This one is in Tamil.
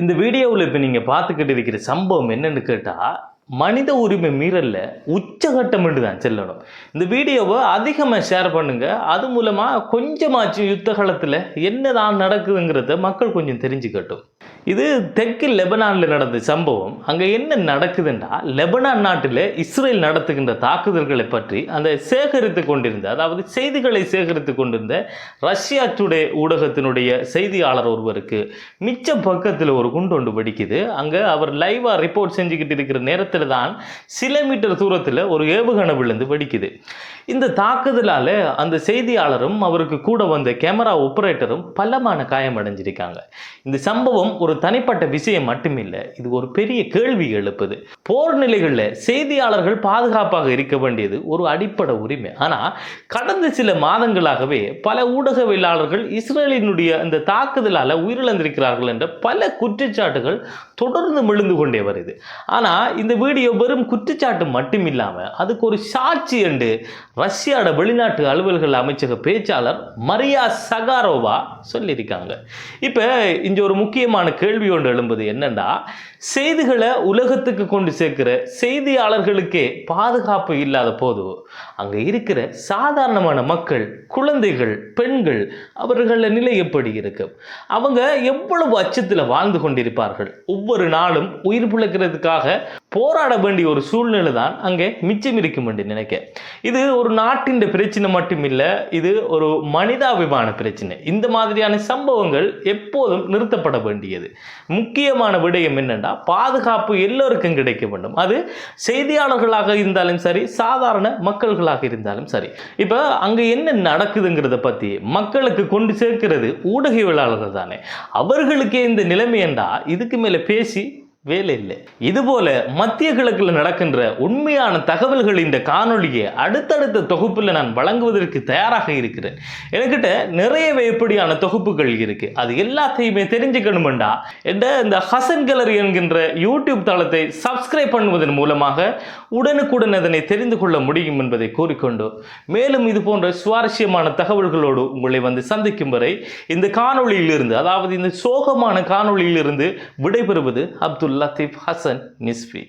இந்த வீடியோவில் இப்போ நீங்கள் பார்த்துக்கிட்டு இருக்கிற சம்பவம் என்னன்னு கேட்டால், மனித உரிமை மீறல்ல உச்சகட்டம் என்று தான் செல்லணும். இந்த வீடியோவை அதிகமாக ஷேர் பண்ணுங்க. அது மூலமாக கொஞ்சமாச்சும் யுத்த காலத்தில் என்னதான் நடக்குதுங்கிறத மக்கள் கொஞ்சம் தெரிஞ்சுக்கட்டும். இது தெற்கு லெபனானில் நடந்த சம்பவம். அங்கே என்ன நடக்குதுன்னா, லெபனான் நாட்டில் இஸ்ரேல் நடத்துகின்ற தாக்குதல்களை பற்றி அந்த சேகரித்து கொண்டிருந்த, அதாவது செய்திகளை சேகரித்து கொண்டிருந்த ரஷ்யா டுடே ஊடகத்தினுடைய செய்தியாளர் ஒருவருக்கு மிச்ச பக்கத்தில் ஒரு குண்டு ஒன்று வெடிக்குது. அங்கே அவர் லைவாக ரிப்போர்ட் செஞ்சுக்கிட்டு இருக்கிற நேரத்தில் தான் சில மீட்டர் தூரத்தில் ஒரு ஏவுகணை விழுந்து வெடிக்குது. இந்த தாக்குதலால் அந்த செய்தியாளரும் அவருக்கு கூட வந்த கேமரா ஆபரேட்டரும் பலமான காயம் அடைஞ்சிருக்காங்க. இந்த சம்பவம் ஒரு தனிப்பட்ட விஷயம் மட்டுமில்லை, இது ஒரு பெரிய கேள்வி எழுப்புது. போர் நிலைகளில் செய்தியாளர்கள் பாதுகாப்பாக இருக்க வேண்டியது ஒரு அடிப்படை உரிமை. ஆனால் கடந்த சில மாதங்களாகவே பல ஊடகவியலாளர்கள் இஸ்ரேலினுடைய அந்த தாக்குதலால் உயிரிழந்திருக்கிறார்கள் என்ற பல குற்றச்சாட்டுகள் தொடர்ந்து மெழுந்து கொண்டே வருது. ஆனால் இந்த வீடியோ வெறும் குற்றச்சாட்டு மட்டும் இல்லாமல் அதுக்கு ஒரு சாட்சி என்று ரஷ்யாவோட வெளிநாட்டு அலுவல்கள் அமைச்சக பேச்சாளர் மரியா சகாரோவா சொல்லியிருக்காங்க. இப்போ இங்க ஒரு முக்கியமான கேள்வி ஒன்று எழும்புது. என்னன்னா, செய்திகளை உலகத்துக்கு கொண்டு சேர்க்கிற செய்தியாளர்களுக்கே பாதுகாப்பு இல்லாத போது அங்கே இருக்கிற சாதாரணமான மக்கள், குழந்தைகள், பெண்கள், அவர்கள நிலை எப்படி இருக்கும்? அவங்க எவ்வளவு அச்சத்தில் வாழ்ந்து கொண்டிருப்பார்கள்? ஒவ்வொரு நாளும் உயிர் பிழைக்கிறதுக்காக போராட வேண்டிய ஒரு சூழ்நிலை தான் அங்கே மிச்சம் இருக்கும் என்று நினைக்க. இது ஒரு நாட்டின் பிரச்சனை மட்டும் இல்லை, இது ஒரு மனிதாபிமான பிரச்சனை. இந்த மாதிரியான சம்பவங்கள் எப்போதும் நிறுத்தப்பட வேண்டியது. முக்கியமான விடயம் என்னென்னா, பாதுகாப்பு எல்லோருக்கும் கிடைக்க வேண்டும். அது செய்தியாளர்களாக இருந்தாலும் சரி, சாதாரண மக்கள்களாக இருந்தாலும் சரி. இப்போ அங்கே என்ன நடக்குதுங்கிறத பற்றி மக்களுக்கு கொண்டு சேர்க்கிறது ஊடகவியலாளர்கள் தானே. அவர்களுக்கே இந்த நிலைமை என்றா இதுக்கு மேலே பேசி வேலை இல்லை. இதுபோல மத்திய கிழக்கில் நடக்கின்ற உண்மையான தகவல்கள் இந்த காணொலியை அடுத்தடுத்த தொகுப்பில் நான் வழங்குவதற்கு தயாராக இருக்கிறேன். என்கிட்ட நிறையவே எப்படியான தொகுப்புகள் இருக்கு. அது எல்லாத்தையுமே தெரிஞ்சுக்கணுமெண்டா இந்த ஹசன் கேலரி என்கின்ற யூடியூப் தளத்தை சப்ஸ்கிரைப் பண்ணுவதன் மூலமாக உடனுக்குடன் அதனை தெரிந்து கொள்ள முடியும் என்பதை கூறிக்கொண்டு, மேலும் இது போன்ற சுவாரஸ்யமான தகவல்களோடு உங்களை வந்து சந்திக்கும் வரை இந்த காணொலியிலிருந்து, அதாவது இந்த சோகமான காணொலியிலிருந்து விடைபெறுவது அப்துல் லத்தீப் ஹசன் நிஸ்வி.